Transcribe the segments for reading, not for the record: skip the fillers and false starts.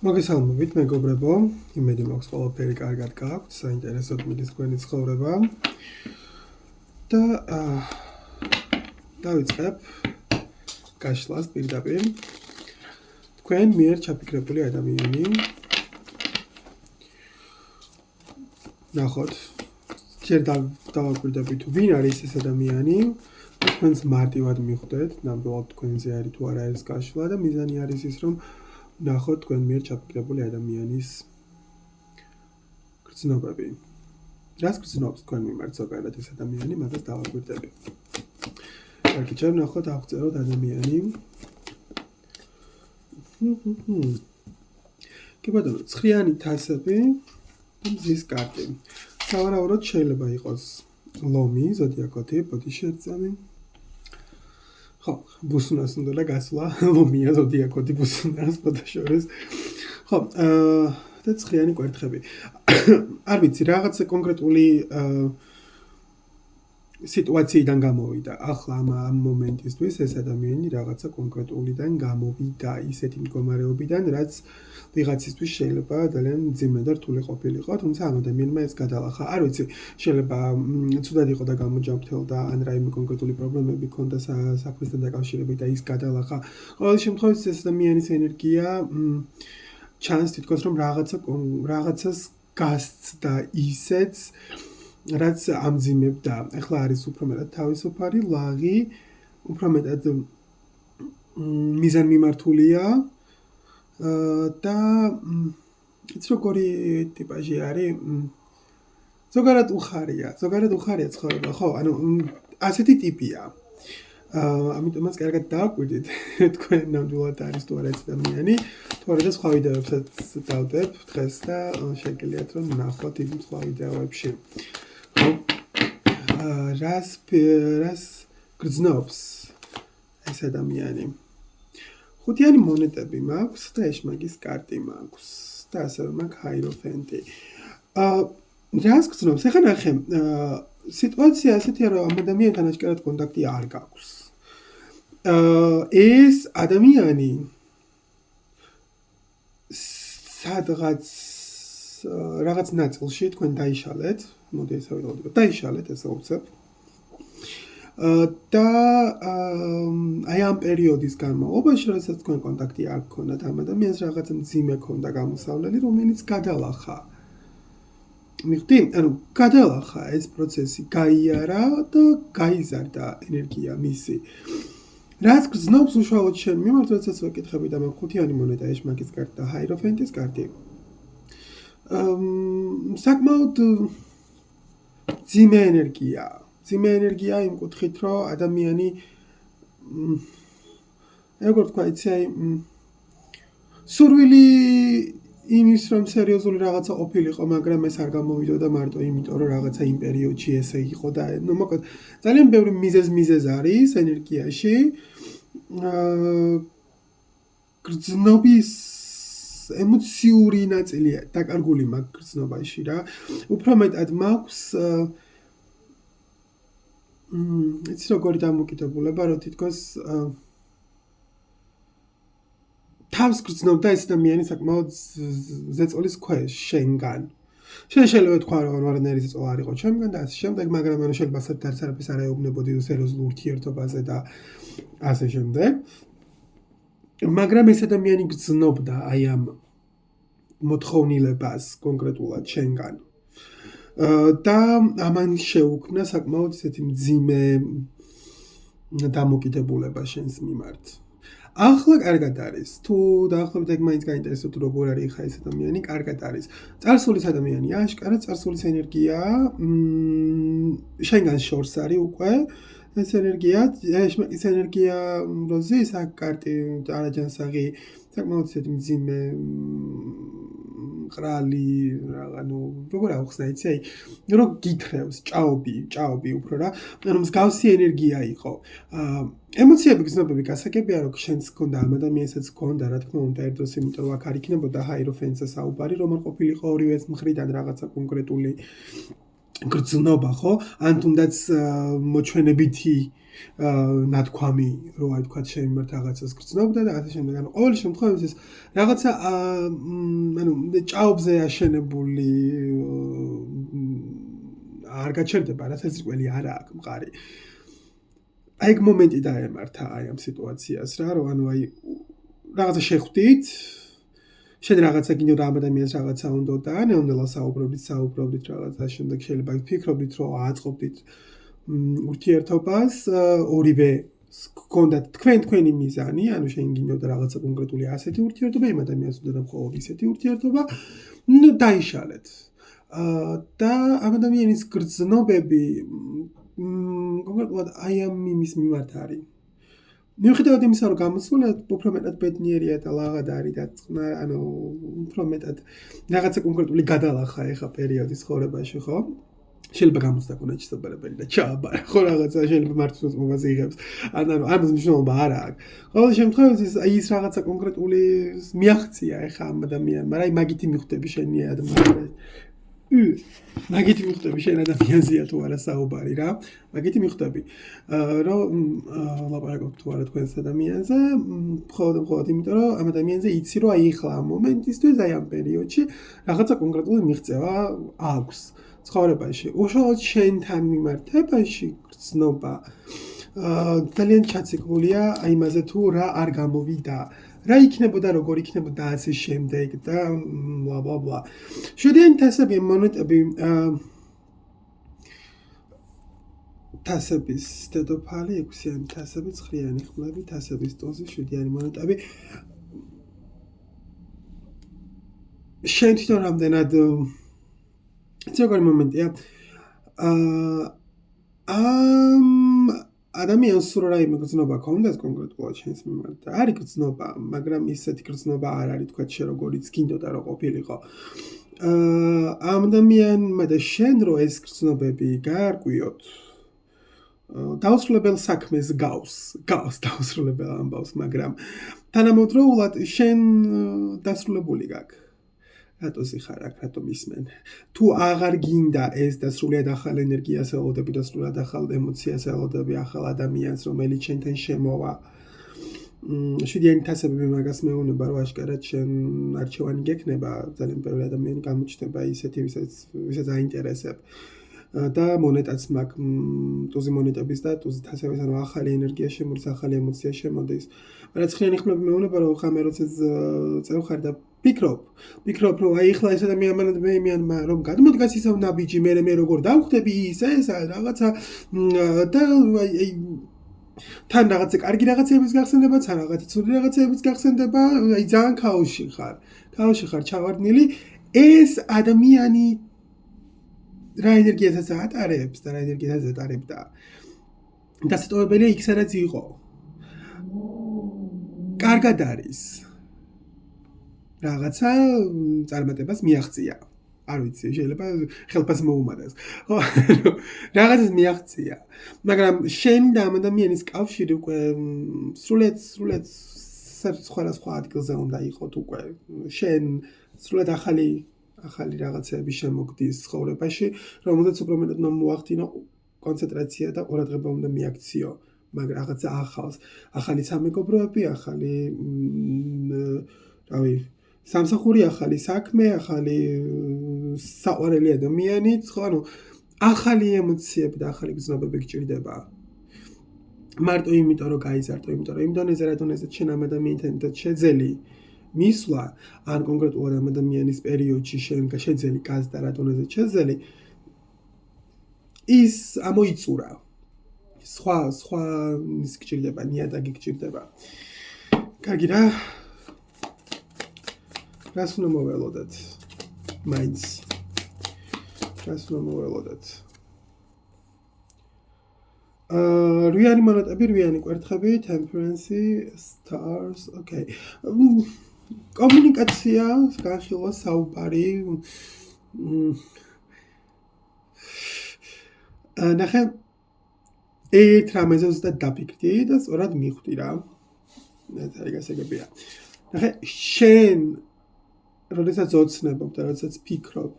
მოგესალმებით, მეგობრებო. იმედი მაქვს ყველაფერი კარგად გაქვთ, საინტერესოდ მიდის თქვენი ცხოვრება. და დავიწყებ გაშლას პირდაპირ. თქვენ მიერ ჩაფიქრებული ადამიანი. ნახოთ, ჯერ დავაკვირდებით თუ ვინ არის ეს ადამიანი. თქვენს მარტივად მიხვდეთ, ნამდვილად თქვენზე არის თუ არა ეს გაშლა და მიზანი არის ის, რომ ნახოთ თქვენ მიერ ჩაფიქრებული ადამიანის გრძნობები. რას გრძნობს თქვენ მიმართ ზოგადად ეს ადამიანი, მაგას დავაკვირდები. კარგი, ჯერ ნახოთ აღწეროთ ადამიანი. კი ბატონო, ცხრიანი თასები და მზის კარტი. სავარაუდოდ შეიძლება იყოს ლომი, ზოდიაკოთი, ბოდიში ერთწამი. ხო, ბუსუნას უნდა გასვლა, ლომია, ზოდიაკოთი, ბუსუნას, ბოდაშორის. ხო, და ცხრიანი კვერთხები. არ ვიცი, რაღაცა კონკრეტული სიტუაციიდან გამოვიდა. ახლა ამ მომენტისთვის ეს ადამიანი რაღაცა კონკრეტულიდან გამოვიდა ისეთი მდგომარეობიდან, რაც ვიღაცისთვის შეიძლება ძალიან მძიმე და რთული ყოფილიყო, თუმცა ამ ადამიანმა ეს გადალახა. არ ვიცი, შეიძლება ცუდად იყო და გამოჯანმრთელდა, ან რაიმე კონკრეტული პრობლემები ჰქონდა საქმესთან დაკავშირებით და ის გადალახა. ყოველ შემთხვევაში ეს ადამიანის ენერგია ჩანს თითქოს რომ რაღაცას გასცდა ისეც რაც ამძიმებდა. ახლა არის უფრო მეტად თავისუფალი, ლაღი, უფრო მეტად მიზანმიმართულია და იცი როგორი ტიპაჟი არის? ზოგადად უხარია ცხოვრება, ხო, ანუ ასეთი ტიპია. ამიტომაც კარგად დააკვირდით, თქვენ ნამდვილად არის თუ არა ეს ადამიანი, თუ არა და სხვა ვიდეოებსაც დავდებ დღეს და შეგიძლიათ რომ ნახოთ იმ სხვა ვიდეოებში. რას გრძნობს ეს ადამიანი? ხუთიანი მონეტები მაქვს და ეშმაკის კარტი მაქვს და ასევე მაქვს ჰაიროფენტი. რას გრძნობს? ეხლა ნახე, სიტუაცია ასეთია, რომ ამ ადამიანთან აჭკარად კონტაქტი არ გაქვს. ეს ადამიანი რაღაც ნაწილში თქვენ დაიშალეთ, მოდი ესე ვიტყოდეთ, დაიშალეთ, ესე უცებ. და აი ამ პერიოდის განმავლობაში, როდესაც თქვენ კონტაქტი არ გქონდათ ამ ადამიანს, რაღაც მძიმე ქონდა გამოსავლელი, რომელიც გადალახა. მიხდი, ანუ გადალახა ეს პროცესი, გაიარა და გაიზარდა ენერგია მისი. რაც გრძნობს უშუალოდ შენ მიმართ, როდესაც ვეკითხები და მაგ ხუთიანი მონეტა, ეშმაკის კარტი და ჰაიროფენტის კარტი. საკმაოდ ძიმე ენერგია იმ კუთხით, რომ ადამიანი როგორ თქვა, იცი, აი სურვილი იმის, რომ სერიოზული რაღაცა ყოფილიყო, მაგრამ ეს არ გამოვიდოდა მარტო იმიტომ, რომ რაღაცა იმ პერიოდში ესე იყო და ნუ მოკლედ ძალიან ბევრი მიზეზ არის ენერგიაში. გრძნობის ემოციური ნაწილი დაკარგული მაქვს გრძნობაში რა. უფრო მეტად მაქვს იცი როგორი დამოკიდებულება, რომ თითქოს თავს გრძნობდა ეს ადამიანი საკმაოდ ზეწოლის ქვეშ შენგან. შენ შეიძლება თქვა, რომ ვარნერი ზეწოლა არ იყო ჩემგან და ასე შემდეგ, მაგრამ ანუ შეიძლება არაფერს არ ეუბნებოდი სერიოზულ ურთიერთობაზე და ასე შემდეგ. მაგრამ ეს ადამიანი გრძნობდა აი ამ მოთხოვნილებას კონკრეტულად შენგან. და ამან შეუქმნა საკმაოდ ისეთი მძიმე დამოკიდებულება შენს მიმართ. ახლა კარგად არის. თუ დაახლოებით ეგ მაინც გაინტერესებთ თუ როგორ არის ხა ეს ადამიანი, კარგად არის. წარსულის ადამიანია, აშკარად წარსულის ენერგია შენგან შორს არის უკვე. ეს ენერგია, ეს ენერგია როზის აქ კარტი არაჯანსაღი, საკმაოდ ისეთი მძიმე ყრალი, ანუ როგორ ავხსნა, იცი, აი რო გიქრევს, ჭაობი უფრო რა. ანუ მსგავსი ენერგია იყო. ემოციები გრძნობები გასაგებია, რომ შენც გქონდა ამ ადამიანსაც გქონდა, რა თქმა უნდა, ერთ დროს, იმიტომ რომ აქ არ იქნებოდა ჰაიროფენტზე საუბარი, რომ არ ყოფილიყო ორივე მხრიდან რაღაცა კონკრეტული გრძნობა, ხო? ან თუნდაც მოჩვენებითი ნათქვამი, რო აი თქვა შემიმართ რაღაცას გრძნობდა და ასე შემდეგ. ანუ ყოველ შემთხვევაში ეს რაღაცა ანუ ჭაობზე აშენებული არ გაჩერდება, რაც ეს რკველი არა აქვს მყარი. აი ეგ მომენტი დაემართა აი ამ სიტუაციას რა, რომ ანუ აი რაღაცა შეხვდით, შენ რაღაცა გინდა ამ ადამიანს რაღაცა უნდა და ნეონდელა საუბრობდით რაღაცა შემდეგ შეიძლება ფიქრობდით რომ აწყობდით ურთიერთობას ორივე გქონდათ თქვენი მიზანი, ანუ შენ გინდა რაღაცა კონკრეტული ასეთი ურთიერთობა, იმ ადამიანს უნდა მხოლოდ ისეთი ურთიერთობა, ნუ დაიშალეთ. და ამ ადამიანის გრძნობები კონკრეტულად აი ამ იმის მიმართ არის. მიუხედავად იმისა, რომ გამოსულიად უფრო მეტად ბედნიერია და ლაღადარი და წყნა, ანუ უფრო მეტად რაღაცა კონკრეტული გადალახა ეხა პერიოდის ცხოვრებაში, ხო? შეიძლება გამოსდა ქონა ჩისაბარებელი და ჩააბარა, ხო რაღაცა შეიძლება მართლაც მოგაზე იღებს. ანუ ამის მნიშვნელობა არა აქვს. ყოველ შემთხვევაში აი ის რაღაცა კონკრეტული მიაღწია ეხა ამ ადამიანს, მაგრამ აი მაგითი მიხვდები შენი ადამიანი. მაგითი მიხვდები შენ ადამიანზეა თუ არა საუბარი რა. მაგითი მიხვდები რომ ლაპარაკობ თუ არა თქვენს ადამიანზე, მხოლოდ იმიტომ რომ ამ ადამიანზე იცი რომ აი ახლა ამ მომენტისთვის აი ამ პერიოდში რაღაცა კონკრეტული მიღწევა აქვს ცხოვრებაში. უშუალოდ შენთან მიმართებაში გრძნობა ძალიან ჩაციკლულია აი იმაზე თუ რა არ გამოვიდა. რა იქნებოდა, როგორ იქნებოდა ასე შემდეგ და bla bla bla. შედიან თასები მონეტები თასების დედოფალი, 6-იანი თასები, 9-იანი ხმლები, თასების ტოზი, 7-იანი მონეტები. შენ თვითონ რამდენად ეს როგორი მომენტია? ადამიანს სულ რაიმე გრძნობა ქონდეს კონკრეტულად შენს მიმართ და არის გრძნობა, მაგრამ ისეთი გრძნობა არ არის თქვა შე როგორიც გინდოდა რომ ყოფილიყო. ამ ადამიანმა და შენ რო ეს გრძნობები გაარკვიოთ, დაუსრულებელ საქმეს გავს დაუსრულებელ ამბავს, მაგრამ თანამედროვულად შენ დასრულებული გაქვს. რატო ხარ აქ, რატო მისმენ? თუ აღარ გინდა ეს და სრულიად ახალ ენერგიას ელოდები და სრულიად ახალ ემოციას ელოდები ახალ ადამიანს, რომელიც შენთან შემოვა. შედიანი თასები მაგას მეუბნება, რომ აშკარად შენ არჩევანი გექნება, ძალიან ბევრი ადამიანი გამოჩნდება ისეთი, ვისაც აინტერესებ. და მონეტაც მაქვს, ტუზი მონეტების და ტუზი თასების, ანუ ახალი ენერგია შემოდის, ახალი ემოცია შემოდის. მაგრამ ცხრიანი ხმლები მეუბნება, რომ ხა მე როცა წევხარ და ფიქრობ, რომ აი ახლა ეს ადამიანმა რომ გადმოდგას ისევ ნაბიჯი, მე როგორ დავხვდები ეს რაღაცა და აი თან რაღაცა კარგი რაღაცების გახსენდება, თან რაღაცა ცუდი რაღაცების გახსენდება, აი ძალიან ქაოსში ხარ ჩავარდნილი. ეს ადამიანი რა ენერგიასაც ატარებს და რა ენერგიასაც ატარებდა. დასტოვებელია იქ სადაც იყო. კარგად არის. რაღაცა წარმატებას მიაღწია. არ ვიცი, შეიძლება ხელფას მოუმატეს. ხო, რაღაცას მიაღწია. მაგრამ შენ და ამ ადამიანის კავშირი უკვე სრულიად სხვა ადგილზე უნდა იყოთ უკვე. შენ სრულიად ახალი რაღაცები შემოგდის ცხოვრებაში, რომელზეც უფრო მეტად უნდა მოახდინო კონცენტრაცია და ყურადღება უნდა მიაქციო. მაგრამ რაღაცა ახალი სამეგობროები, ახალი რავი სამსახური, ახალი საქმე, ახალი საყვარელი ადამიანიც, ხო, ანუ ახალი ემოციები და ახალი გრძნობები გჭირდება. მარტო იმიტომ რომ გაიზარდო, იმიტომ რომ იმ დონეზე რა დონეზე შენ ამ ადამიანთან შეძელი მისვლა, ან კონკრეტულად ამ ადამიანის პერიოდში შენ შეძელი გაზდა რა დონეზე შეძელი, ის ამოიწურა. სხვა ის გჭირდება, ნიადაგი გჭირდება. კარგი რა. რას უნდა მოველოდეთ? მაინც. რას უნდა მოველოდეთ? რვიანი მონეტები, რვიანი კვერთხები, temperance, stars, okay. კომუნიკაცია, განხილვა, საუბარი. ნახე ერთ რამეზე ზუსტად დაფიქრდი და სწორად მიხვდი რა. ეს გასაგებია. ნახე შენ როდესაც ოცნებობ და როდესაც ფიქრობ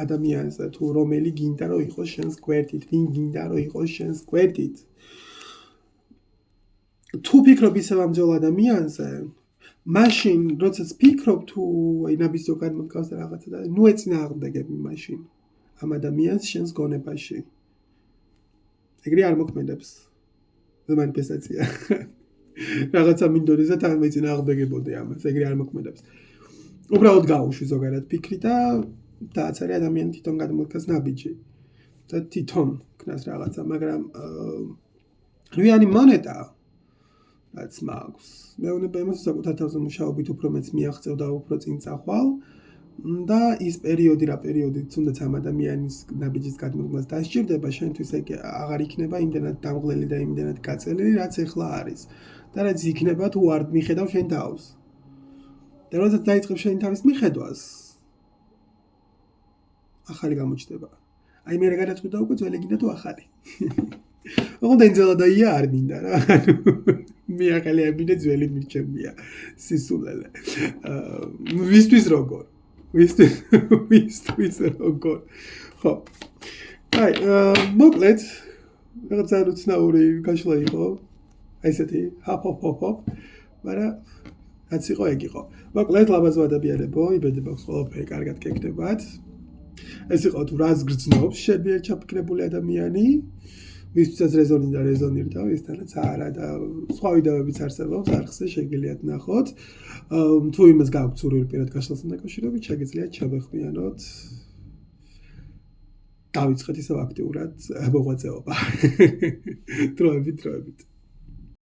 ადამიანზე თუ რომელი გინდა რომ იყოს შენს გვერდით, ვინ გინდა რომ იყოს შენს გვერდით. თუ ფიქრობ ისევ ამ ძველ ადამიანზე, მაშინ როდესაც ფიქრობ თუ აი ნაბიჯს განმოდგავს და რაღაცა და ნუ ეწინააღმდეგები მაშინ ამ ადამიანს შენს გონებაში. ეგრე არ მოქმედებს. ეს მანიფესტაცია. რაღაცა მინდორიზე თან მეწინააღმდეგებოდი ამას, ეგრე არ მოქმედებს. უბრალოდ გაუშვი ზოგადად ფიქრი და დააცარე ადამიანი თვითონ გადმოდგას ნაბიჯი. და თვითონ ქნას რაღაცა, მაგრამ რვიანი მონეტა რაც მაქვს. მეუბნება იმას საკუთარ თავზე მუშაობით უფრო მეც მიაღწევ და უფრო წინ წახვალ და ის პერიოდი რა პერიოდი თუნდაც ამ ადამიანის ნაბიჯის გადმოგმას დასჭირდება შენთვის ეგ აღარ იქნება იმდენად დამღლელი და იმდენად გაწელილი რაც ეხლა არის და რაც იქნება თუ არ მიხედავ შენ თავს და როდესაც დაიწყებ შენ თავის მიხედვას ახალი გამოჩნდება აი მე რა გადაწყვიტა უკვე ძველი გინდა თუ ახალი ოღონდ ენძელა და ია არ მინდა რა მე ახალი არ მინდა ძველი მირჩებია სისულელე ვისთვის როგორ ვისთვის როგორ ხო აი მოკლედ რაღაცა უცნაური გაშლა იყო აი ესეთი ჰოპ მაგრამ რაც იყო ეგ იყო მოკლედ ლაბაზვადაბიანებო იბედება ყველაფერი კარგად გეკდებათ ეს იყო თუ რას გრძნობს შეიძლება ჩაფიქრებული ადამიანი ვისთვისაც რეზონირდა ვისთანაც არა და სხვა ვიდეოებიც არსებობს არხზე შეგიძლიათ ნახოთ თუ იმას გაქვთ სურვილი პირად გაშლასთან დაკავშირებით შეგიძლიათ ჩამეხმიანოთ დავიწყეთ ისევ აქტიურად მოღვაწეობა დროებით